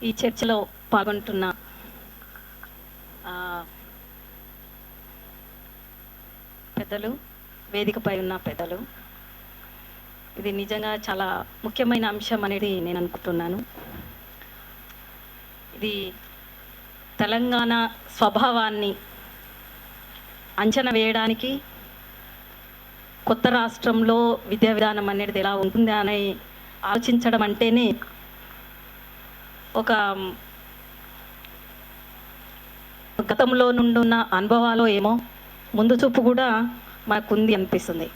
ఈ చర్చలో పాల్గొంటున్న పెద్దలు, వేదికపై ఉన్న పెద్దలు, ఇది నిజంగా చాలా ముఖ్యమైన అంశం అనేది నేను అనుకుంటున్నాను. ఇది తెలంగాణ స్వభావాన్ని అంచనా వేయడానికి, కొత్త రాష్ట్రంలో విద్యా విధానం అనేది ఎలా ఉంటుంది అని ఆలోచించడం అంటేనే ఒక గతంలో నుండున్న అనుభవాలు ఏమో ముందు చూపు కూడా మనకుంది అనిపిస్తుంది.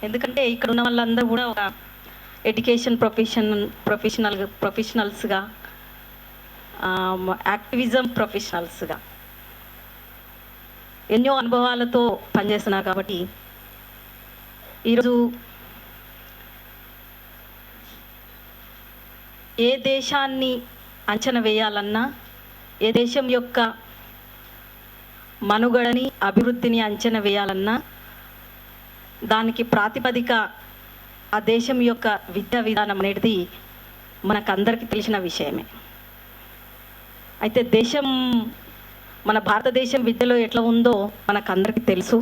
ఎందుకంటే ఇక్కడ ఉన్న వాళ్ళందరూ కూడా ఒక ఎడ్యుకేషన్ ప్రొఫెషనల్స్గా, యాక్టివిజం ప్రొఫెషనల్స్గా ఎన్నో అనుభవాలతో పనిచేస్తున్నారు. కాబట్టి ఈరోజు ఏ దేశాన్ని అంచనా వేయాలన్నా, ఏ దేశం యొక్క మనుగడని, అభివృద్ధిని అంచనా వేయాలన్నా దానికి ప్రాతిపదిక ఆ దేశం యొక్క విద్యా విధానం అనేది మనకందరికీ తెలిసిన విషయమే. అయితే మన భారతదేశం విద్యలో ఎట్లా ఉందో మనకందరికీ తెలుసు.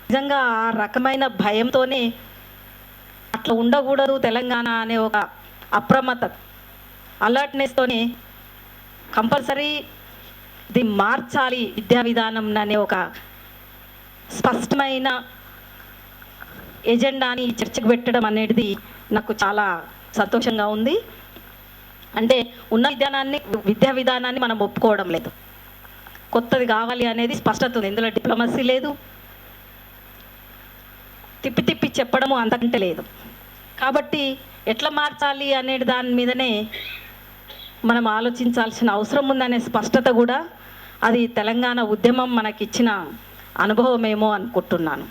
నిజంగా ఆ రకమైన భయంతోనే అట్లా ఉండకూడదు తెలంగాణ అనే ఒక అప్రమత్తత, అలర్ట్నెస్తోనే కంపల్సరీ దీన్ని మార్చాలి విద్యా విధానం అనే ఒక స్పష్టమైన ఎజెండాని చర్చకు పెట్టడం అనేది నాకు చాలా సంతోషంగా ఉంది. అంటే ఉన్న విద్యా విధానాన్ని మనం ఒప్పుకోవడం లేదు, కొత్తది కావాలి అనేది స్పష్టత ఉంది. ఇందులో డిప్లొమసీ లేదు, తిప్పి చెప్పడము అంతకంటే లేదు. కాబట్టి ఎట్లా మార్చాలి అనే దాని మీదనే మనం ఆలోచించాల్సిన అవసరం ఉందనే స్పష్టత కూడా అది తెలంగాణ ఉద్యమం మనకిచ్చిన అనుభవమేమో అనుకుంటున్నాను.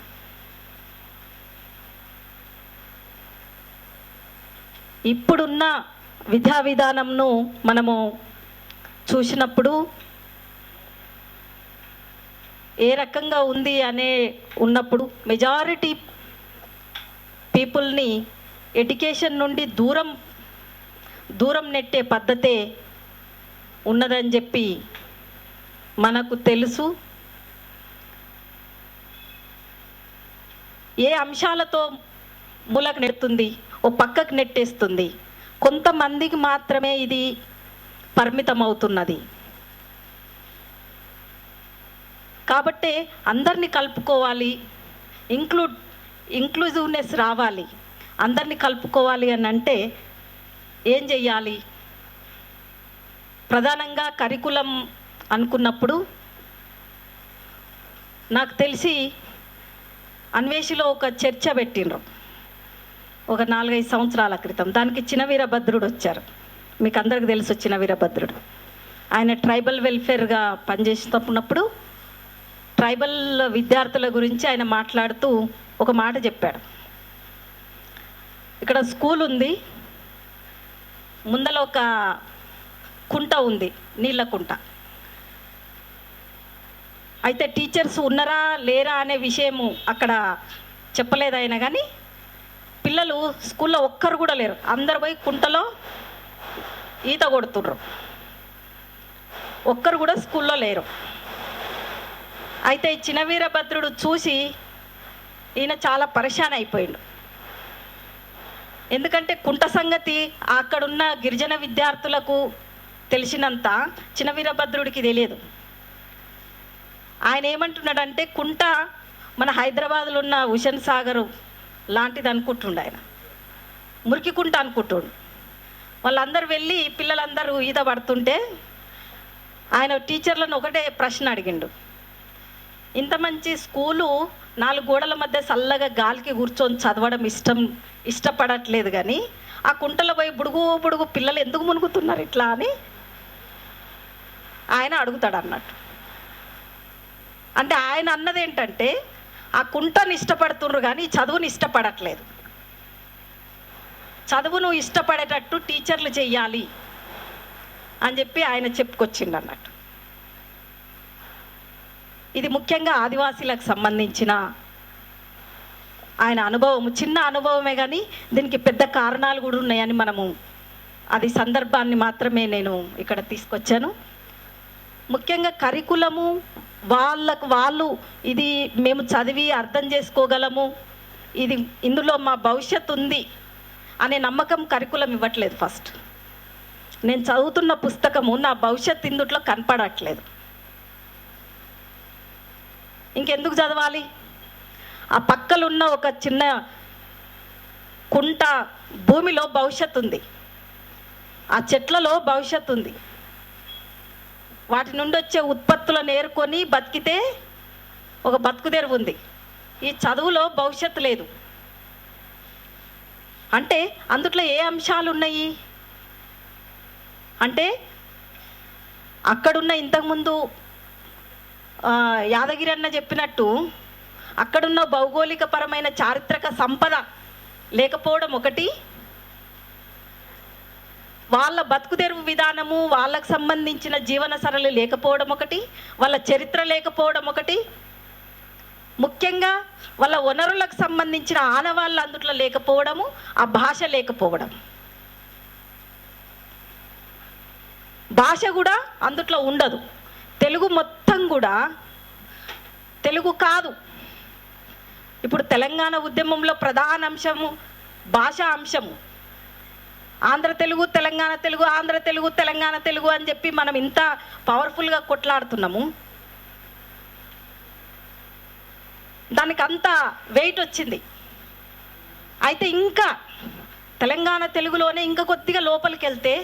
ఇప్పుడున్న విద్యా విధానంను మనము చూసినప్పుడు ఏ రకంగా ఉంది ఉన్నప్పుడు మెజారిటీ పీపుల్ని ఎడ్యుకేషన్ నుండి దూరం నెట్టే పద్ధతే ఉన్నదని చెప్పి మనకు తెలుసు. ఏ అంశాలతో మూలకు నెడుతుంది, ఓ పక్కకు నెట్టేస్తుంది, కొంతమందికి మాత్రమే ఇది పరిమితం అవుతున్నది. కాబట్టి అందరినీ కలుపుకోవాలి, ఇంక్లూజివ్నెస్ రావాలి, అందరినీ కలుపుకోవాలి అని అంటే ఏం చెయ్యాలి? ప్రధానంగా కరికులం అనుకున్నప్పుడు నాకు తెలిసి అన్వేషిలో ఒక చర్చ పెట్టిండ్రు ఒక 4-5 సంవత్సరాల క్రితం. దానికి చిన వీరభద్రుడు వచ్చారు. మీకు అందరికి తెలుసు చిన వీరభద్రుడు. ఆయన ట్రైబల్ వెల్ఫేర్గా పనిచేస్తున్నప్పుడు ట్రైబల్ విద్యార్థుల గురించి ఆయన మాట్లాడుతూ ఒక మాట చెప్పాడు. ఇక్కడ స్కూల్ ఉంది, ముందల ఒక కుంట ఉంది, నీళ్ళ కుంట. అయితే టీచర్స్ ఉన్నారా లేరా అనే విషయము అక్కడ చెప్పలేదు ఆయన. కానీ పిల్లలు స్కూల్లో ఒక్కరు కూడా లేరు, అందరు పోయి కుంటలో ఈత కొడుతుర్రు, ఒక్కరు కూడా స్కూల్లో లేరు. అయితే చిన వీరభద్రుడు చూసి ఈయన చాలా పరేషాన్ అయిపోయిండు. ఎందుకంటే కుంట సంగతి అక్కడున్న గిరిజన విద్యార్థులకు తెలిసినంత చిన వీరభద్రుడికి తెలియదు. ఆయన ఏమంటున్నాడంటే కుంట మన హైదరాబాద్లో ఉన్న హుసేన్ సాగర్ లాంటిది అనుకుంటుండు. ఆయన మురికి కుంట అనుకుంటుండు. వాళ్ళందరూ వెళ్ళి పిల్లలందరూ ఈత పడుతుంటే ఆయన టీచర్లను ఒకటే ప్రశ్న అడిగిండు. ఇంత మంచి స్కూలు 4 గోడల మధ్య చల్లగా గాలికి కూర్చొని చదవడం ఇష్టపడట్లేదు, కానీ ఆ కుంటలో పోయి బుడుగు పిల్లలు ఎందుకు మునుగుతున్నారు ఇట్లా అని ఆయన అడుగుతాడు అన్నట్టు. అంటే ఆయన అన్నది ఏంటంటే ఆ కుంటను ఇష్టపడుతున్నారు కానీ చదువుని ఇష్టపడట్లేదు. చదువును ఇష్టపడేటట్టు టీచర్లు చెయ్యాలి అని చెప్పి ఆయన చెప్పుకొచ్చిండు అన్నట్టు. ఇది ముఖ్యంగా ఆదివాసీలకు సంబంధించిన ఆయన అనుభవం, చిన్న అనుభవమే కానీ దీనికి పెద్ద కారణాలు కూడా ఉన్నాయని మనము అది సందర్భాన్ని మాత్రమే నేను ఇక్కడ తీసుకొచ్చాను. ముఖ్యంగా కరికులము వాళ్ళు ఇది మేము చదివి అర్థం చేసుకోగలము, ఇది ఇందులో మా భవిష్యత్తు ఉంది అనే నమ్మకం కరికులం ఇవ్వట్లేదు. ఫస్ట్ నేను చదువుతున్న పుస్తకము నా భవిష్యత్తు ఇందుట్లో కనపడట్లేదు. ఇంకెందుకు చదవాలి? ఆ పక్కలున్న ఒక చిన్న కుంట భూమిలో భవిష్యత్తు ఉంది, ఆ చెట్లలో భవిష్యత్తు ఉంది. వాటి నుండి వచ్చే ఉత్పత్తులను ఏరుకొని బతికితే ఒక బతుకుదెరువు ఉంది. ఈ చదువులో భవిష్యత్తు లేదు. అంటే అందుట్లో ఏ అంశాలు ఉన్నాయి అంటే, అక్కడున్న ఇంతకుముందు యాదగిరి అన్న చెప్పినట్టు అక్కడున్న భౌగోళిక పరమైన చారిత్రక సంపద లేకపోవడం ఒకటి, వాళ్ళ బతుకుదెరువు విధానము, వాళ్ళకు సంబంధించిన జీవన సరళి లేకపోవడం ఒకటి, వాళ్ళ చరిత్ర లేకపోవడం ఒకటి, ముఖ్యంగా వాళ్ళ వనరులకు సంబంధించిన ఆనవాళ్ళు అందుట్లో లేకపోవడము, ఆ భాష లేకపోవడం. భాష కూడా అందుట్లో ఉండదు. తెలుగు మొత్తం కూడా తెలుగు కాదు. ఇప్పుడు తెలంగాణ ఉద్యమంలో ప్రధాన అంశము భాషా అంశము. ఆంధ్ర తెలుగు, తెలంగాణ తెలుగు, ఆంధ్ర తెలుగు, తెలంగాణ తెలుగు అని చెప్పి మనం ఇంత పవర్ఫుల్గా కొట్లాడుతున్నాము. దానికి అంత వెయిట్ వచ్చింది. అయితే ఇంకా తెలంగాణ తెలుగులోనే ఇంకా కొద్దిగా లోపలికి వెళ్తే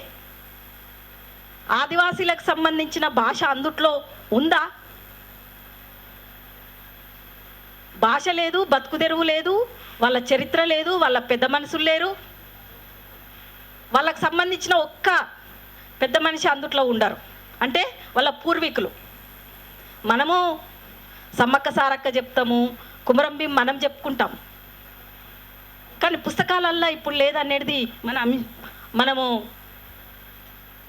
ఆదివాసీలకు సంబంధించిన భాష అందుట్లో ఉందా? భాష లేదు, బతుకుదెరువు లేదు, వాళ్ళ చరిత్ర లేదు, వాళ్ళ పెద్ద మనుషులు లేరు, వాళ్ళకు సంబంధించిన ఒక్క పెద్ద మనిషి అందుట్లో ఉండరు. అంటే వాళ్ళ పూర్వీకులు. మనము సమ్మక్క సారక్క చెప్తాము, కుమరం భీం మనం చెప్పుకుంటాం, కానీ పుస్తకాలల్లో ఇప్పుడు లేదనేది మనము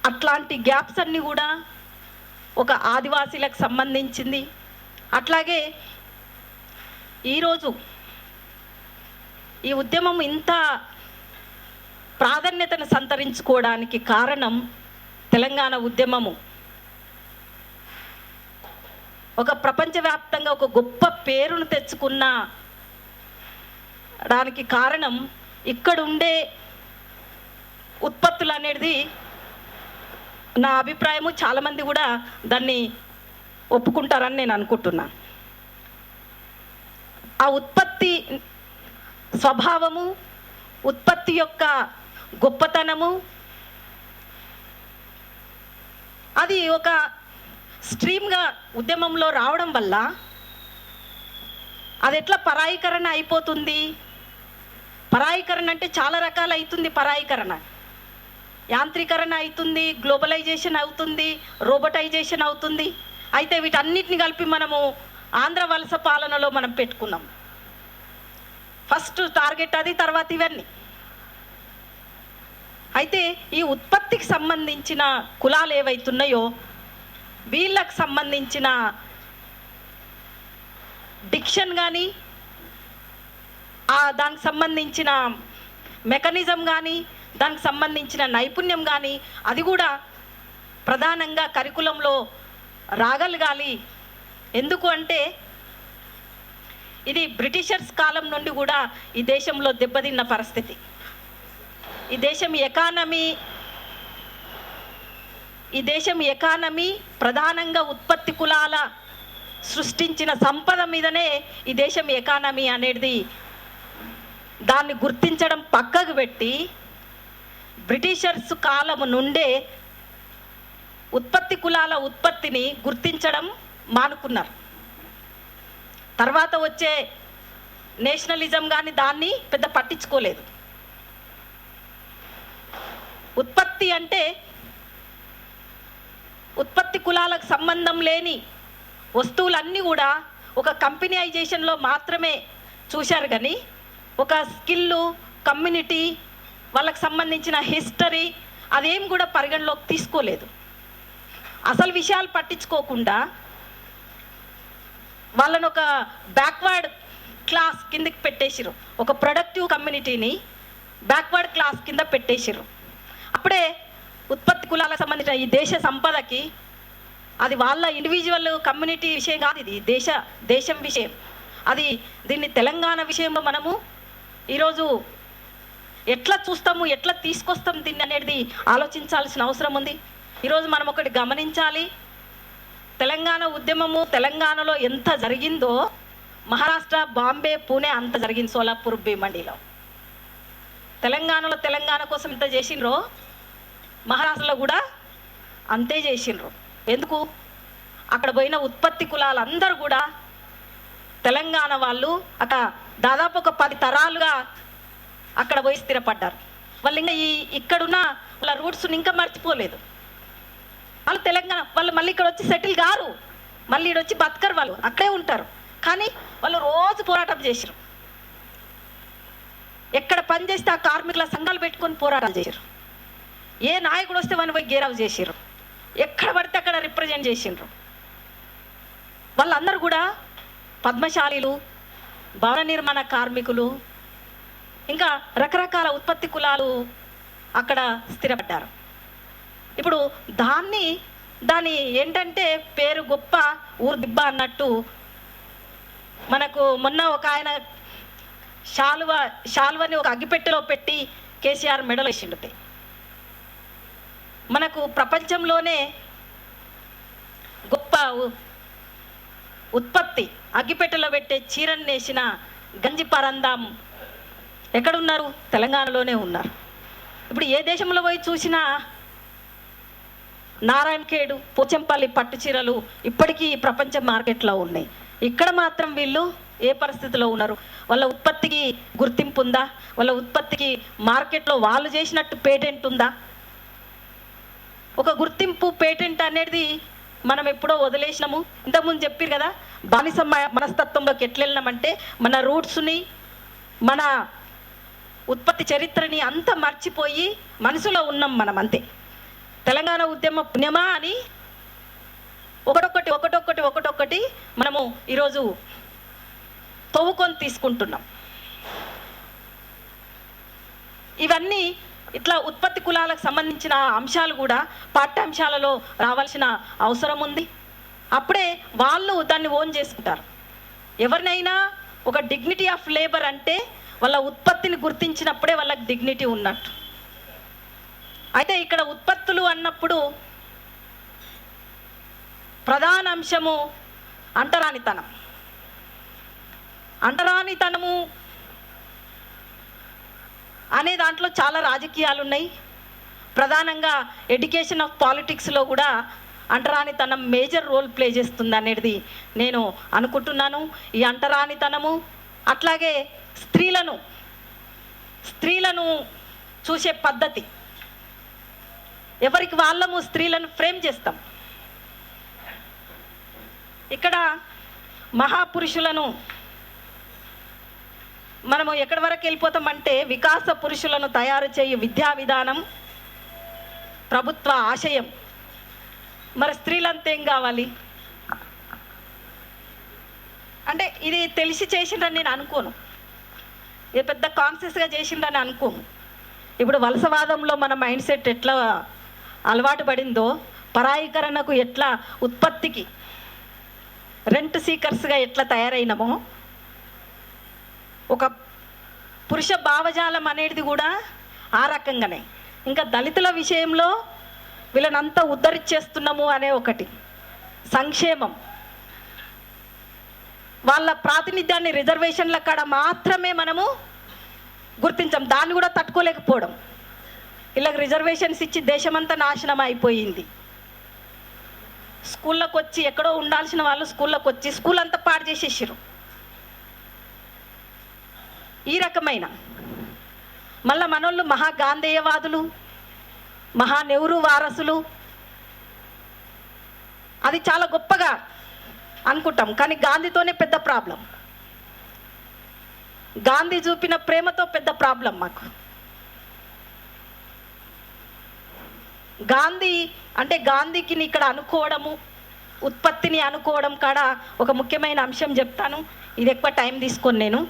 అట్లాంటి గ్యాప్స్ అన్నీ కూడా ఒక ఆదివాసీలకు సంబంధించింది. అట్లాగే ఈరోజు ఈ ఉద్యమం ఇంత ప్రాధాన్యతను సంతరించుకోవడానికి కారణం తెలంగాణ ఉద్యమము. ఒక ప్రపంచవ్యాప్తంగా ఒక గొప్ప పేరును తెచ్చుకున్న దానికి కారణం ఇక్కడ ఉండే ఉత్పత్తులు అనేది నా అభిప్రాయము. చాలామంది కూడా దాన్ని ఒప్పుకుంటారని నేను అనుకుంటున్నా. ఆ ఉత్పత్తి స్వభావము, ఉత్పత్తి యొక్క గొప్పతనము, అది ఒక స్ట్రీమ్గా ఉద్యమంలో రావడం వల్ల అది ఎట్లా పరాయీకరణ అయిపోతుంది. పరాయీకరణ అంటే చాలా రకాలు అవుతుంది. పరాయీకరణ యాంత్రీకరణ అవుతుంది, గ్లోబలైజేషన్ అవుతుంది, రోబోటైజేషన్ అవుతుంది. అయితే వీటన్నిటిని కలిపి మనము ఆంధ్ర వలస పాలనలో మనం పెట్టుకున్నాం. ఫస్ట్ టార్గెట్ అది, తర్వాత ఇవన్నీ. అయితే ఈ ఉత్పత్తికి సంబంధించిన కులాలు ఏవైతున్నాయో వీళ్ళకు సంబంధించిన డిక్షన్ కానీ, దానికి సంబంధించిన మెకానిజం కానీ, దానికి సంబంధించిన నైపుణ్యం కానీ అది కూడా ప్రధానంగా కరికులంలో రాగలగాలి. ఎందుకు అంటే ఇది బ్రిటిషర్స్ కాలం నుండి కూడా ఈ దేశంలో దెబ్బతిన్న పరిస్థితి. ఈ దేశం ఎకానమీ ప్రధానంగా ఉత్పత్తి కులాల సృష్టించిన సంపద మీదనే ఈ దేశం ఎకానమీ అనేది. దాన్ని గుర్తించడం పక్కకు పెట్టి బ్రిటిషర్స్ కాలము నుండే ఉత్పత్తి కులాల ఉత్పత్తిని గుర్తించడం మానుకున్నారు. తర్వాత వచ్చే నేషనలిజం కానీ దాన్ని పెద్ద పట్టించుకోలేదు. ఉత్పత్తి అంటే ఉత్పత్తి కులాలకు సంబంధం లేని వస్తువులన్నీ కూడా ఒక కంపెనీఐజేషన్లో మాత్రమే చూశారు. కానీ ఒక స్కిల్లు, కమ్యూనిటీ, వాళ్ళకి సంబంధించిన హిస్టరీ అదేం కూడా పరిగణలోకి తీసుకోలేదు. అసలు విషయాలు పట్టించుకోకుండా వాళ్ళను ఒక బ్యాక్వర్డ్ క్లాస్ కిందకి పెట్టేసిరు. ఒక ప్రొడక్టివ్ కమ్యూనిటీని బ్యాక్వర్డ్ క్లాస్ కింద పెట్టేసిరు. అప్పుడే ఉత్పత్తి కులాలకు సంబంధించిన ఈ దేశ సంపదకి అది వాళ్ళ ఇండివిజువల్ కమ్యూనిటీ విషయం కాదు, ఇది దేశం విషయం. అది దీన్ని తెలంగాణ విషయంలో మనము ఈరోజు ఎట్లా చూస్తాము, ఎట్లా తీసుకొస్తాం దీన్ని అనేది ఆలోచించాల్సిన అవసరం ఉంది. ఈరోజు మనం ఒకటి గమనించాలి, తెలంగాణ ఉద్యమము తెలంగాణలో ఎంత జరిగిందో మహారాష్ట్ర, బాంబే, పూణే అంత జరిగింది, సోలాపూర్, భీమండిలో. తెలంగాణలో తెలంగాణ కోసం ఎంత చేసిండ్రో మహారాష్ట్రలో కూడా అంతే చేసిండ్రు. ఎందుకు? అక్కడ పోయిన ఉత్పత్తి కులాలందరూ కూడా తెలంగాణ వాళ్ళు అక్కడ దాదాపు ఒక 10 తరాలుగా అక్కడ పోయి స్థిరపడ్డారు. వాళ్ళు ఇంకా ఇక్కడున్న వాళ్ళ రూట్స్ని ఇంకా మర్చిపోలేదు. వాళ్ళు తెలంగాణ వాళ్ళు మళ్ళీ ఇక్కడ వచ్చి సెటిల్ గారు, మళ్ళీ ఇక్కడ వచ్చి బతకరు, వాళ్ళు అక్కడే ఉంటారు. కానీ వాళ్ళు రోజు పోరాటం చేశారు. ఎక్కడ పని చేస్తే ఆ కార్మికుల సంఘాలు పెట్టుకొని పోరాటాలు చేశారు. ఏ నాయకుడు వస్తే వాళ్ళు పోయి గేరావు చేసారు, ఎక్కడ పడితే అక్కడ రిప్రజెంట్ చేసిండ్రు. వాళ్ళందరూ కూడా పద్మశాలీలు, భవన నిర్మాణ కార్మికులు, ఇంకా రకరకాల ఉత్పత్తి కులాలు అక్కడ స్థిరపడ్డారు. ఇప్పుడు దాని ఏంటంటే పేరు గొప్ప ఊరు దిబ్బ అన్నట్టు మనకు మొన్న ఒక ఆయన శాల్వని ఒక అగ్గిపెట్టెలో పెట్టి కేసీఆర్ మెడలో వేసిండు. మనకు ప్రపంచంలోనే గొప్ప ఉత్పత్తి అగ్గిపెట్టెలో పెట్టే చీరను నేసిన గంజి పరందాం ఎక్కడున్నారు? తెలంగాణలోనే ఉన్నారు. ఇప్పుడు ఏ దేశంలో పోయి చూసినా నారాయణఖేడు, పోచంపల్లి పట్టు చీరలు ఇప్పటికీ ప్రపంచ మార్కెట్లో ఉన్నాయి. ఇక్కడ మాత్రం వీళ్ళు ఏ పరిస్థితిలో ఉన్నారు? వాళ్ళ ఉత్పత్తికి గుర్తింపు ఉందా? వాళ్ళ ఉత్పత్తికి మార్కెట్లో వాళ్ళు చేసినట్టు పేటెంట్ ఉందా? ఒక గుర్తింపు, పేటెంట్ అనేది మనం ఎప్పుడో వదిలేసినాము. ఇంతకుముందు చెప్పారు కదా, బానిస మనస్తత్వంలోకి ఎట్లా వెళ్ళినామంటే మన రూట్స్ని, మన ఉత్పత్తి చరిత్రని అంతా మర్చిపోయి మనసులో ఉన్నాం మనం అంతే. తెలంగాణ ఉద్యమ పుణ్యమా అని ఒకటొక్కటి మనము ఈరోజు తవ్వుకొని తీసుకుంటున్నాం. ఇవన్నీ ఇట్లా ఉత్పత్తి కులాలకు సంబంధించిన అంశాలు కూడా పాఠ్యాంశాలలో రావాల్సిన అవసరం ఉంది. అప్పుడే వాళ్ళు దాన్ని ఓన్ చేసుకుంటారు. ఎవరినైనా ఒక డిగ్నిటీ ఆఫ్ లేబర్ అంటే వాళ్ళ ఉత్పత్తిని గుర్తించినప్పుడే వాళ్ళకి డిగ్నిటీ ఉన్నట్టు. అయితే ఇక్కడ ఉత్పత్తులు అన్నప్పుడు ప్రధాన అంశము అంటరానితనము అనే దాంట్లో చాలా రాజకీయాలు ఉన్నాయి. ప్రధానంగా ఎడ్యుకేషన్ ఆఫ్ పాలిటిక్స్లో కూడా అంటరానితనం మేజర్ రోల్ ప్లే చేస్తుంది అనేది నేను అనుకుంటున్నాను. ఈ అంటరానితనము అట్లాగే స్త్రీలను చూసే పద్ధతి, ఎవరికి వాళ్ళము స్త్రీలను ఫ్రేమ్ చేస్తాం. ఇక్కడ మహాపురుషులను మనము ఎక్కడి వరకు వెళ్ళిపోతామంటే వికాస పురుషులను తయారు చేయు విద్యా విధానం ప్రభుత్వ ఆశయం. మరి స్త్రీలంతా ఏం కావాలి అంటే ఇది తెలిసి చేసిండ్రని నేను అనుకోను, ఇది పెద్ద కాన్షియస్గా చేసిండ్రని అనుకోను. ఇప్పుడు వలసవాదంలో మన మైండ్ సెట్ ఎట్లా అలవాటు పడిందో, పరాయీకరణకు ఎట్లా ఉత్పత్తికి రెంట్ సీకర్స్గా ఎట్లా తయారైనమో, ఒక పురుష భావజాలం అనేది కూడా ఆ రకంగానే. ఇంకా దళితుల విషయంలో వీళ్ళనంతా ఉద్ధరించేస్తున్నాము అనే ఒకటి సంక్షేమం, వాళ్ళ ప్రాతినిధ్యాన్ని రిజర్వేషన్ల కాడ మాత్రమే మనము గుర్తించాం, దాన్ని కూడా తట్టుకోలేకపోవడం. వీళ్ళకి రిజర్వేషన్స్ ఇచ్చి దేశమంతా నాశనం అయిపోయింది. స్కూళ్ళకు వచ్చి ఎక్కడో ఉండాల్సిన వాళ్ళు స్కూళ్ళకు వచ్చి స్కూల్ అంతా పాడు చేసేసారు. ఈ రకమైన మళ్ళీ మనోళ్ళు మహా గాంధేయవాదులు, మహా నెహ్రూ వారసులు, అది చాలా గొప్పగా అనుకుంటాం. కానీ గాంధీతోనే పెద్ద ప్రాబ్లం, గాంధీ చూపిన ప్రేమతో పెద్ద ప్రాబ్లం మాకు. గాంధీ అంటే గాంధీకి ఇక్కడ అనుకోవడము, ఉత్పత్తిని అనుకోవడం కాడ ఒక ముఖ్యమైన అంశం చెప్తాను. ఇది ఎక్కువ టైం తీసుకొని నేను,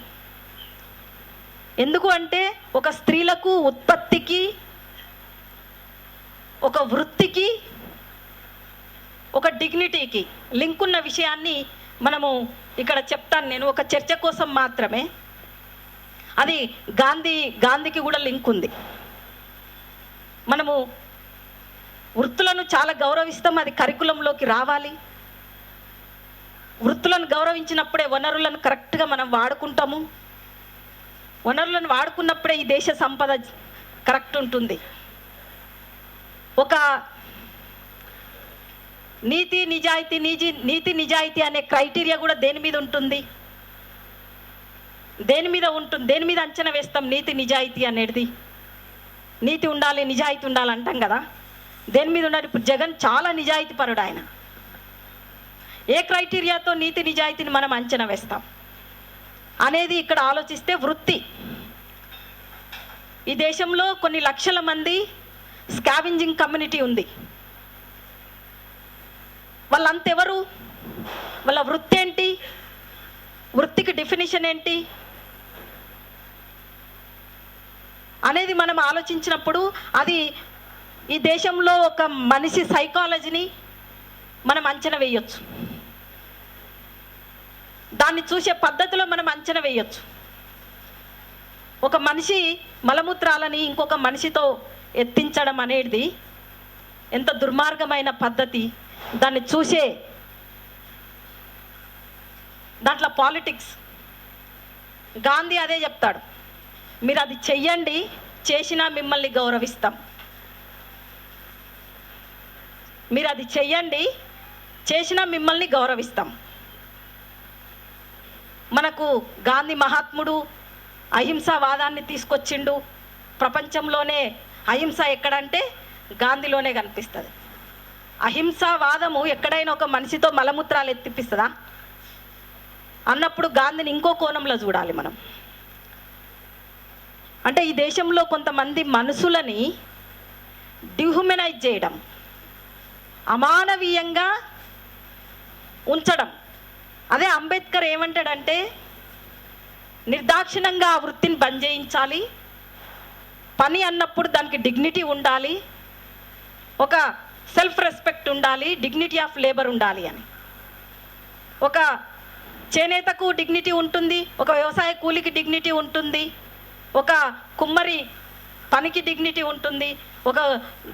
ఎందుకు అంటే ఒక స్త్రీలకు ఉత్పత్తికి ఒక వృత్తికి ఒక డిగ్నిటీకి లింక్ ఉన్న విషయాన్ని మనము ఇక్కడ చెప్తాను. నేను ఒక చర్చ కోసం మాత్రమే. అది గాంధీకి కూడా లింక్ ఉంది. మనము వృత్తులను చాలా గౌరవిస్తాం, అది కరికులంలోకి రావాలి. వృత్తులను గౌరవించినప్పుడే వనరులను కరెక్ట్గా మనం వాడుకుంటాము. వనరులను వాడుకున్నప్పుడే ఈ దేశ సంపద కరెక్ట్ ఉంటుంది. ఒక నీతి నిజాయితీ అనే క్రైటీరియా కూడా దేని మీద ఉంటుంది? దేని మీద అంచనా వేస్తాం నీతి నిజాయితీ అనేది? నీతి ఉండాలి, నిజాయితీ ఉండాలి అంటాం కదా, దేని మీద ఉండాలి? ఇప్పుడు జగన్ చాలా నిజాయితీ పరుడు. ఆయన ఏ క్రైటీరియాతో నీతి నిజాయితీని మనం అంచనా వేస్తాం అనేది ఇక్కడ ఆలోచిస్తే వృత్తి. ఈ దేశంలో కొన్ని లక్షల మంది స్కావెంజింగ్ కమ్యూనిటీ ఉంది. వాళ్ళంతెవరు? వాళ్ళ వృత్తి ఏంటి? వృత్తికి డెఫినేషన్ ఏంటి అనేది మనం ఆలోచించినప్పుడు అది ఈ దేశంలో ఒక మనిషి సైకాలజీని మనం అంచనా వేయొచ్చు. దాన్ని చూసే పద్ధతిలో మనం అంచనా వేయొచ్చు. ఒక మనిషి మలమూత్రాలని ఇంకొక మనిషితో ఎత్తించడం అనేది ఎంత దుర్మార్గమైన పద్ధతి. దాన్ని చూసే దాంట్లో పాలిటిక్స్. గాంధీ అదే చెప్తాడు, మీరు అది చెయ్యండి, చేసినా మిమ్మల్ని గౌరవిస్తాం. మీరు అది చెయ్యండి, చేసినా మిమ్మల్ని గౌరవిస్తాం. మనకు గాంధీ మహాత్ముడు అహింసావాదాన్ని తీసుకొచ్చిండు. ప్రపంచంలోనే అహింస ఎక్కడంటే గాంధీలోనే కనిపిస్తుంది. అహింసావాదము ఎక్కడైనా ఒక మనిషితో మలమూత్రాలు ఎత్తిపిస్తుందా అన్నప్పుడు గాంధీని ఇంకో కోణంలో చూడాలి మనం. అంటే ఈ దేశంలో కొంతమంది మనుషులని డిహ్యూమనైజ్ చేయడం, అమానవీయంగా ఉంచడం. అదే అంబేద్కర్ ఏమంటాడంటే నిర్దాక్షిణంగా ఆ వృత్తిని బంద్ చేయించాలి. పని అన్నప్పుడు దానికి డిగ్నిటీ ఉండాలి, ఒక సెల్ఫ్ రెస్పెక్ట్ ఉండాలి, డిగ్నిటీ ఆఫ్ లేబర్ ఉండాలి అని. ఒక చేనేతకు డిగ్నిటీ ఉంటుంది, ఒక వ్యవసాయ కూలికి డిగ్నిటీ ఉంటుంది, ఒక కుమ్మరి పనికి డిగ్నిటీ ఉంటుంది, ఒక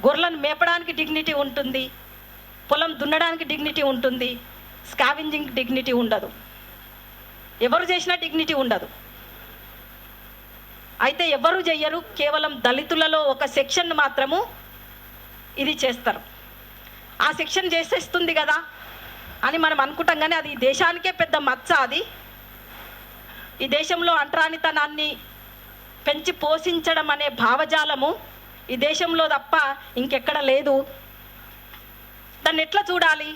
గొర్రెలను మేపడానికి డిగ్నిటీ ఉంటుంది, పొలం దున్నడానికి డిగ్నిటీ ఉంటుంది. స్కావెంజింగ్ డిగ్నిటీ ఉండదు, ఎవరు చేసినా డిగ్నిటీ ఉండదు. అయితే ఎవరు చెయ్యరు, కేవలం దళితులలో ఒక సెక్షన్ మాత్రము ఇది చేస్తారు. ఆ సెక్షన్ చేసేస్తుంది కదా అని మనం అనుకుంటాం, కానీ అది దేశానికే పెద్ద మచ్చ. అది ఈ దేశంలో అంటరానితనాన్ని పెంచి పోషించడం అనే భావజాలము ఈ దేశంలో తప్ప ఇంకెక్కడ లేదు. దాన్ని ఎట్లా చూడాలి?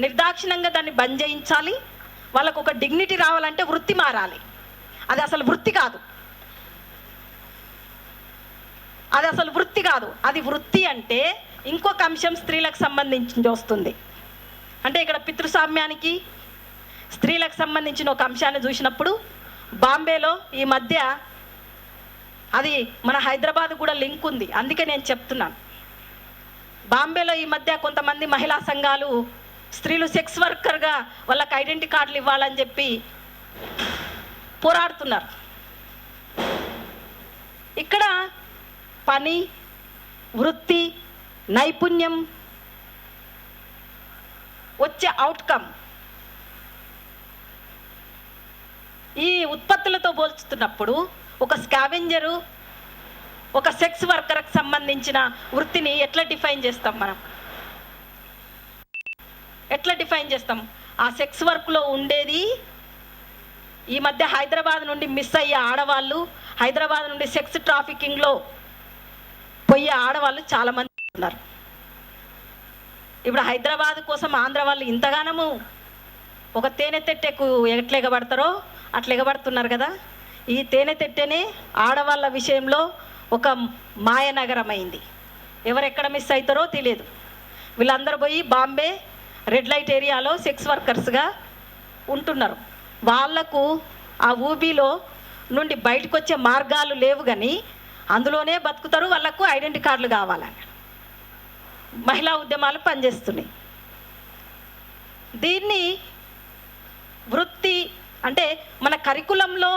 నిర్దాక్షిణంగా దాన్ని బంద్ చేయించాలి. వాళ్ళకు ఒక డిగ్నిటీ రావాలంటే వృత్తి మారాలి. అది అసలు వృత్తి కాదు, అది వృత్తి అంటే ఇంకొక అంశం స్త్రీలకు సంబంధించి వస్తుంది. అంటే ఇక్కడ పితృస్వామ్యానికి స్త్రీలకు సంబంధించిన ఒక అంశాన్ని చూసినప్పుడు బాంబేలో ఈ మధ్య, అది మన హైదరాబాద్ కూడా లింక్ ఉంది, అందుకే నేను చెప్తున్నాను. బాంబేలో ఈ మధ్య కొంతమంది మహిళా సంఘాలు స్త్రీలు సెక్స్ వర్కర్గా వాళ్ళకి ఐడెంటిటీ కార్డులు ఇవ్వాలని చెప్పి పోరాడుతున్నారు. ఇక్కడ పని, వృత్తి, నైపుణ్యం వచ్చే అవుట్కమ్ ఈ ఉత్పత్తులతో పోల్చుతున్నప్పుడు ఒక స్కావెంజరు, ఒక సెక్స్ వర్కర్కి సంబంధించిన వృత్తిని ఎట్లా డిఫైన్ చేస్తాం మనం? ఎట్లా డిఫైన్ చేస్తాం? ఆ సెక్స్ వర్క్లో ఉండేది ఈ మధ్య హైదరాబాద్ నుండి మిస్ అయ్యే ఆడవాళ్ళు, హైదరాబాద్ నుండి సెక్స్ ట్రాఫికింగ్లో పోయే ఆడవాళ్ళు చాలామంది ఉన్నారు. ఇప్పుడు హైదరాబాద్ కోసం ఆంధ్ర వాళ్ళు ఇంతగానము ఒక తేనె తెట్టెకు ఎట్లా ఎగబడతారో అట్లా ఎగబడుతున్నారు కదా. ఈ తేనె తెట్టెనే ఆడవాళ్ళ విషయంలో ఒక మాయనగరం అయింది. ఎవరెక్కడ మిస్ అవుతారో తెలియదు. వీళ్ళందరూ పోయి బాంబే రెడ్ లైట్ ఏరియాలో సెక్స్ వర్కర్స్గా ఉంటున్నారు. వాళ్లకు ఆ ఊబీలో నుండి బయటకు వచ్చే మార్గాలు లేవు, కానీ అందులోనే బతుకుతారు. వాళ్ళకు ఐడెంటిటీ కార్డులు కావాలని. మహిళా ఉద్యమాలు పనిచేస్తున్నాయి. దీన్ని వృత్తి అంటే మన కరికులంలో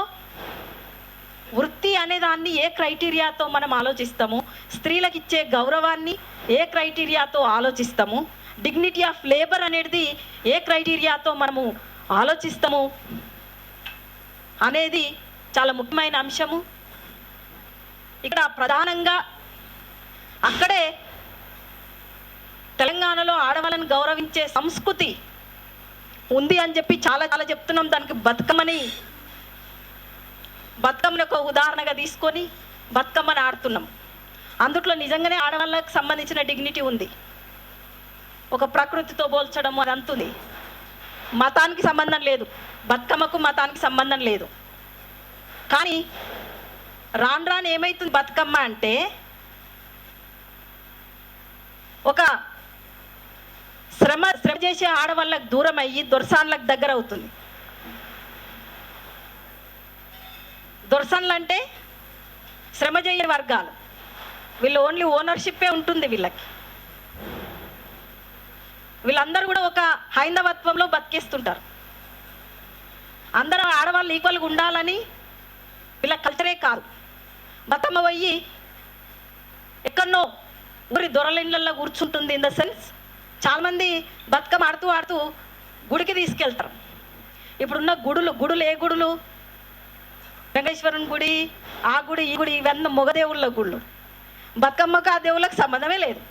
వృత్తి అనే దాన్ని ఏ క్రైటీరియాతో మనం ఆలోచిస్తాము, స్త్రీలకు ఇచ్చే గౌరవాన్ని ఏ క్రైటీరియాతో ఆలోచిస్తాము, డిగ్నిటీ ఆఫ్ లేబర్ అనేది ఏ క్రైటీరియాతో మనము ఆలోచిస్తాము అనేది చాలా ముఖ్యమైన అంశము. ఇక్కడ ప్రధానంగా అక్కడే తెలంగాణలో ఆడవాళ్ళని గౌరవించే సంస్కృతి ఉంది అని చెప్పి చాలా చాలా చెప్తున్నాం. దానికి బతుకమ్మని ఒక ఉదాహరణగా తీసుకొని బతుకమ్మని ఆడుతున్నాం. అందుట్లో నిజంగానే ఆడవాళ్ళకి సంబంధించిన డిగ్నిటీ ఉంది. ఒక ప్రకృతితో పోల్చడం అదంతుంది. మతానికి సంబంధం లేదు, బతుకమ్మకు మతానికి సంబంధం లేదు. కానీ రాను రాను ఏమవుతుంది బతుకమ్మ అంటే ఒక శ్రమ చేసే ఆడవాళ్ళకు దూరం అయ్యి దొరసాన్లకు దగ్గర అవుతుంది. దొరసాన్లు అంటే శ్రమ చేయని వర్గాలు, వీళ్ళు ఓన్లీ ఓనర్షిప్పే ఉంటుంది వీళ్ళకి. వీళ్ళందరూ కూడా ఒక హైందవత్వంలో బతికేస్తుంటారు. అందరూ ఆడవాళ్ళు ఈక్వల్గా ఉండాలని వీళ్ళ కల్చరే కాదు. బతుకమ్మ పోయి ఎక్కడనో ఊరి దొరలిళ్ళల్లో కూర్చుంటుంది. ఇన్ ద సెన్స్ చాలామంది బతుకమ్మ ఆడుతూ ఆడుతూ గుడికి తీసుకెళ్తారు. ఇప్పుడున్న గుడులు ఏ గుడులు? వెంకటేశ్వరుని గుడి, ఆ గుడి, ఈ గుడి, ఇవన్నీ మొగదేవుళ్ళ గుళ్ళు. బతుకమ్మకు ఆ దేవుళ్ళకి సంబంధమే లేదు.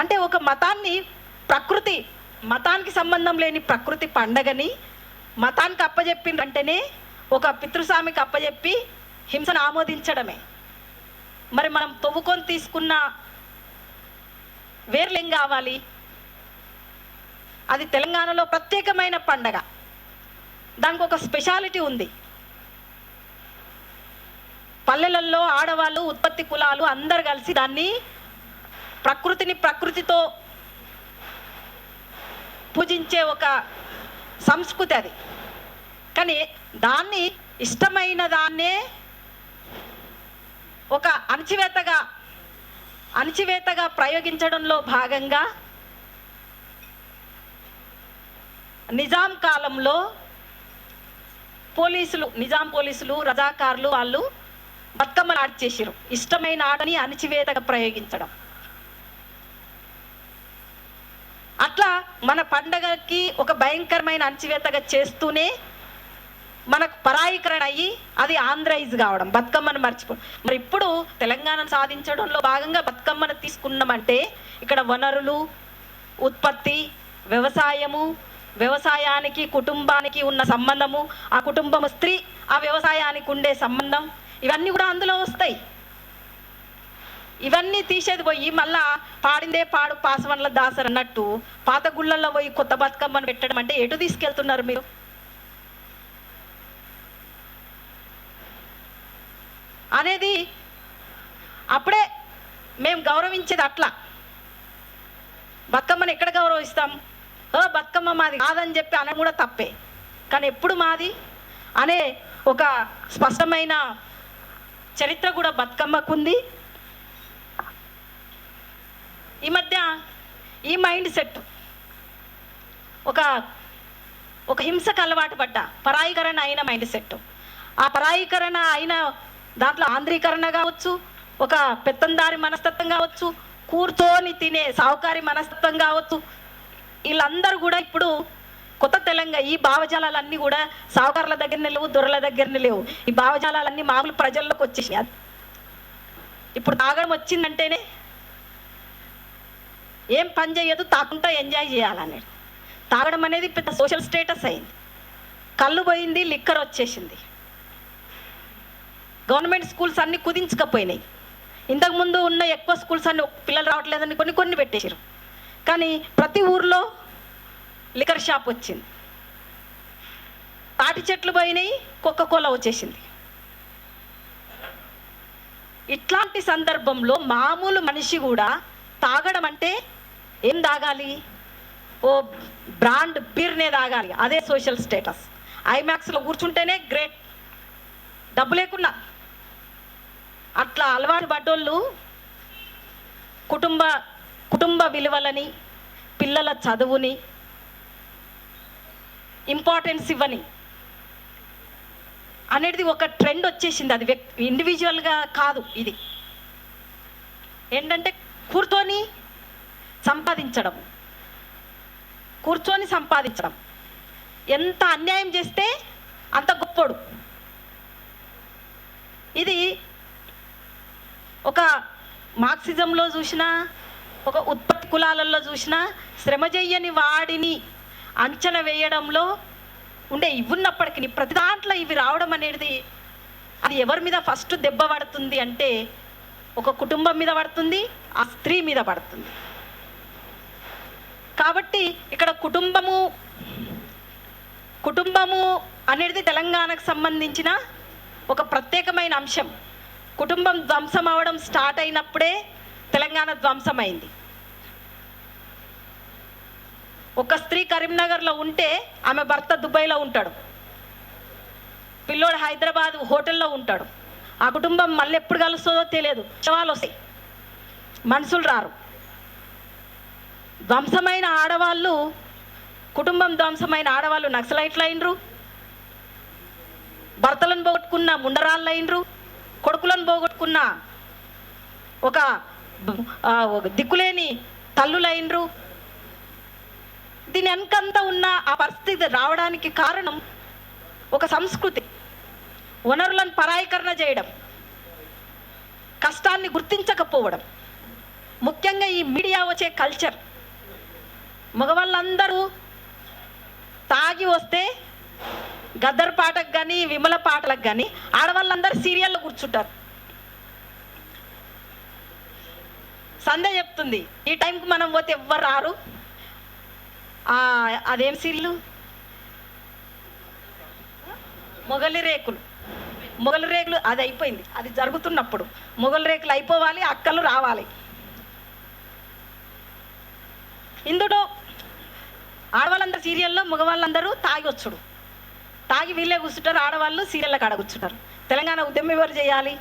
అంటే ఒక మతానికి సంబంధం లేని ప్రకృతి పండగని మతానికి అప్పచెప్పిందంటేనే ఒక పితృస్వామికి అప్పచెప్పి హింసను ఆమోదించడమే. మరి మనం తవ్వుకొని తీసుకున్న వేర్లేం కావాలి? అది తెలంగాణలో ప్రత్యేకమైన పండగ, దానికి ఒక స్పెషాలిటీ ఉంది. పల్లెలలో ఆడవాళ్ళు, ఉత్పత్తి కులాలు అందరు కలిసి దాన్ని ప్రకృతితో పూజించే ఒక సంస్కృతి అది. కానీ దాన్ని ఇష్టమైన దాన్నే ఒక అణచివేతగా ప్రయోగించడంలో భాగంగా నిజాం కాలంలో నిజాం పోలీసులు, రజాకారులు వాళ్ళు బతుకమ్మలు ఆడిచేసారు. ఇష్టమైన ఆటని అణచివేతగా ప్రయోగించడం. అట్లా మన పండగకి ఒక భయంకరమైన అణచివేతగా చేస్తూనే మనకు పరాయీకరణ అయ్యి అది ఆంధ్రైజ్ కావడం, బతుకమ్మను మర్చిపోవడం. మరి ఇప్పుడు తెలంగాణను సాధించడంలో భాగంగా బతుకమ్మను తీసుకున్నామంటే ఇక్కడ వనరులు, ఉత్పత్తి, వ్యవసాయానికి కుటుంబానికి ఉన్న సంబంధము, ఆ కుటుంబం స్త్రీ ఆ వ్యవసాయానికి ఉండే సంబంధం, ఇవన్నీ కూడా అందులో వస్తాయి. ఇవన్నీ తీసేది పోయి మళ్ళా పాడిందే పాడు పాసవన్ల దాసర్ అన్నట్టు పాత గుళ్ళల్లో పోయి కొత్త బతుకమ్మను పెట్టడం అంటే ఎటు తీసుకెళ్తున్నారు మీరు? అనేది అప్పుడే మేము గౌరవించేది అట్లా. బతుకమ్మను ఎక్కడ గౌరవిస్తాం? బతుకమ్మ మాది కాదని చెప్పి అనడం కూడా తప్పే. కానీ ఎప్పుడు మాది అనే ఒక స్పష్టమైన చరిత్ర కూడా బతుకమ్మకుంది. ఈ మధ్య ఈ మైండ్ సెట్ ఒక హింసకు అలవాటు పడ్డ పరాయీకరణ అయిన మైండ్ సెట్, ఆ పరాయీకరణ అయిన దాంట్లో ఆంధ్రీకరణ కావచ్చు, ఒక పెత్తందారి మనస్తత్వం కావచ్చు, కూర్చొని తినే సావుకారి మనస్తత్వం కావచ్చు, వీళ్ళందరూ కూడా ఇప్పుడు కొత్త తెలంగాణ ఈ భావజాలన్నీ కూడా సావుకారుల దగ్గరనే లేవు, దొరల దగ్గరనే లేవు. ఈ భావజాలన్నీ మామూలు ప్రజల్లోకి వచ్చేసినాయి. ఇప్పుడు తాగడం వచ్చిందంటేనే ఏం పని చేయదు, తాకుంటా ఎంజాయ్ చేయాలనేది. తాగడం అనేది పెద్ద సోషల్ స్టేటస్ అయింది. కళ్ళు పోయింది, లిక్కర్ వచ్చేసింది. గవర్నమెంట్ స్కూల్స్ అన్నీ కుదించకపోయినాయి. ఇంతకుముందు ఉన్న ఎక్కువ స్కూల్స్ అన్ని పిల్లలు రావట్లేదని కొన్ని పెట్టేశారు. కానీ ప్రతి ఊర్లో లిక్కర్ షాప్ వచ్చింది. తాటి చెట్లు పోయినాయి, కోకోకోలా వచ్చేసింది. ఇట్లాంటి సందర్భంలో మామూలు మనిషి కూడా తాగడం అంటే ఏం తాగాలి? ఓ బ్రాండ్ బీర్నే తాగాలి, అదే సోషల్ స్టేటస్. ఐమాక్స్లో కూర్చుంటేనే గ్రేట్, డబ్బు లేకున్నా. అట్లా అలవాటు పడ్డోళ్ళు కుటుంబ విలువలని, పిల్లల చదువుని ఇంపార్టెన్స్ ఇవ్వని అనేది ఒక ట్రెండ్ వచ్చేసింది. అది ఇండివిజువల్గా కాదు. ఇది ఏంటంటే కూర్చొని సంపాదించడం, ఎంత అన్యాయం చేస్తే అంత గొప్పోడు. ఇది ఒక మార్క్సిజంలో చూసినా, ఒక ఉత్పత్తి కులాలలో చూసినా, శ్రమ చెయ్యని వాడిని అంచనా వేయడంలో ఉండే ఇవున్నప్పటికీ ప్రతి దాంట్లో ఇవి రావడం అనేది అది ఎవరి మీద ఫస్ట్ దెబ్బ పడుతుంది అంటే ఒక కుటుంబం మీద పడుతుంది, ఆ స్త్రీ మీద పడుతుంది. కాబట్టి ఇక్కడ కుటుంబము అనేది తెలంగాణకు సంబంధించిన ఒక ప్రత్యేకమైన అంశం. కుటుంబం ధ్వంసం అవ్వడం స్టార్ట్ అయినప్పుడే తెలంగాణ ధ్వంసమైంది. ఒక స్త్రీ కరీంనగర్లో ఉంటే ఆమె భర్త దుబాయ్లో ఉంటాడు, పిల్లోడు హైదరాబాద్ హోటల్లో ఉంటాడు. ఆ కుటుంబం మళ్ళీ ఎప్పుడు కలుస్తుందో తెలియదు. శవాలు వస్తాయి, మనుషులు రారు. కుటుంబం ధ్వంసమైన ఆడవాళ్ళు నక్సలైట్లు అయినరు, భర్తలను పోగొట్టుకున్న ముండరాళ్ళు అయినరు, కొడుకులను పోగొట్టుకున్న ఒక దిక్కులేని తల్లులైనరు. దీని వెనకంతా ఉన్న ఆ పరిస్థితి రావడానికి కారణం ఒక సంస్కృతి, వనరులను పరాయీకరణ చేయడం, కష్టాన్ని గుర్తించకపోవడం, ముఖ్యంగా ఈ మీడియా వచ్చే కల్చర్. మగవాళ్ళందరూ తాగి వస్తే గద్దర్ పాటకు కానీ విమల పాటలకు కానీ ఆడవాళ్ళందరూ సీరియల్లో కూర్చుంటారు. సంధ్య చెప్తుంది ఈ టైంకి మనం పోతే ఎవ్వరు రారు. అదేం సీరియల్, మొగలి రేకులు అది అయిపోయింది. అది జరుగుతున్నప్పుడు మొగలి రేకులు అయిపోవాలి, అక్కలు రావాలి. ఇందులో ఆడవాళ్ళందరూ సీరియల్లో, మగవాళ్ళందరూ తాగి వీళ్ళే కూర్చుంటారు, ఆడవాళ్ళు సీరియళ్ళ కాడ కూర్చుంటారు. తెలంగాణ ఉద్యమం ఎవరు చేయాలి?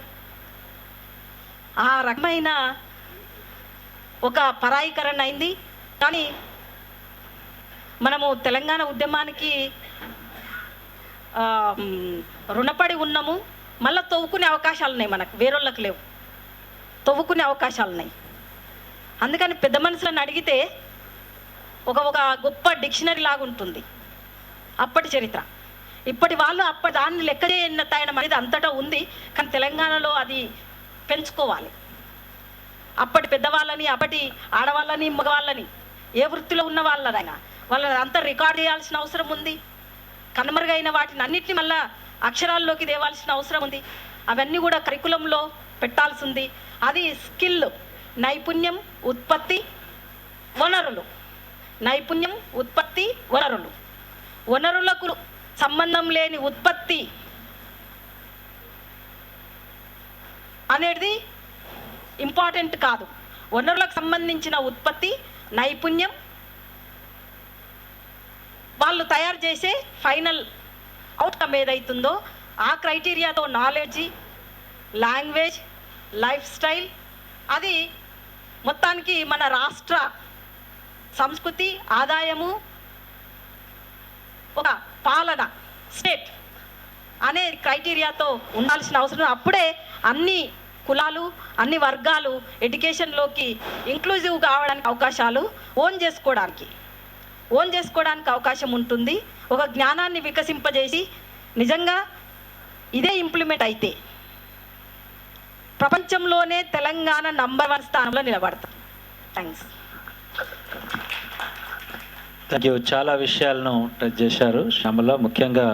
ఆ రకమైన ఒక పరాయీకరణ అయింది. కానీ మనము తెలంగాణ ఉద్యమానికి రుణపడి ఉన్నాము. మళ్ళీ తవ్వుకునే అవకాశాలు ఉన్నాయి, మనకు వేరొళ్ళకి లేవు. తవ్వుకునే అవకాశాలు ఉన్నాయి. అందుకని పెద్ద మనుషులను అడిగితే ఒక గొప్ప డిక్షనరీ లాగా ఉంటుంది అప్పటి చరిత్ర. ఇప్పటి వాళ్ళు అప్పటి దాన్ని లెక్క చేయడం అనేది అంతటా ఉంది. కానీ తెలంగాణలో అది పెంచుకోవాలి. అప్పటి పెద్దవాళ్ళని, అప్పటి ఆడవాళ్ళని, మగవాళ్ళని, ఏ వృత్తిలో ఉన్న వాళ్ళనైనా వాళ్ళని అంతా రికార్డ్ చేయాల్సిన అవసరం ఉంది. కనుమరుగైన వాటిని అన్నిటిని మళ్ళా అక్షరాల్లోకి తేవాల్సిన అవసరం ఉంది. అవన్నీ కూడా కరికులంలో పెట్టాల్సి ఉంది. అది స్కిల్, నైపుణ్యం, ఉత్పత్తి, వనరులు. వనరులకు సంబంధం లేని ఉత్పత్తి అనేది ఇంపార్టెంట్ కాదు. వనరులకు సంబంధించిన ఉత్పత్తి, నైపుణ్యం, వాళ్ళు తయారు చేసే ఫైనల్ అవుట్కమ్ ఏదైతుందో ఆ క్రైటీరియాతో నాలెడ్జి, లాంగ్వేజ్, లైఫ్ స్టైల్, అది మొత్తానికి మన రాష్ట్ర సంస్కృతి, ఆదాయము, ఒక పాలన, స్టేట్ అనే క్రైటీరియాతో ఉండాల్సిన అవసరం. అప్పుడే అన్ని కులాలు, అన్ని వర్గాలు ఎడ్యుకేషన్లోకి ఇంక్లూజివ్ కావడానికి అవకాశాలు, ఓన్ చేసుకోవడానికి అవకాశం ఉంటుంది. ఒక జ్ఞానాన్ని వికసింపజేసి నిజంగా ఇదే ఇంప్లిమెంట్ అయితే ప్రపంచంలోనే తెలంగాణ నంబర్ 1 స్థానంలో నిలబడతాం. థ్యాంక్స్. Thank you. చాలా విషయాలను టచ్ చేశారు శ్యామల. ముఖ్యంగా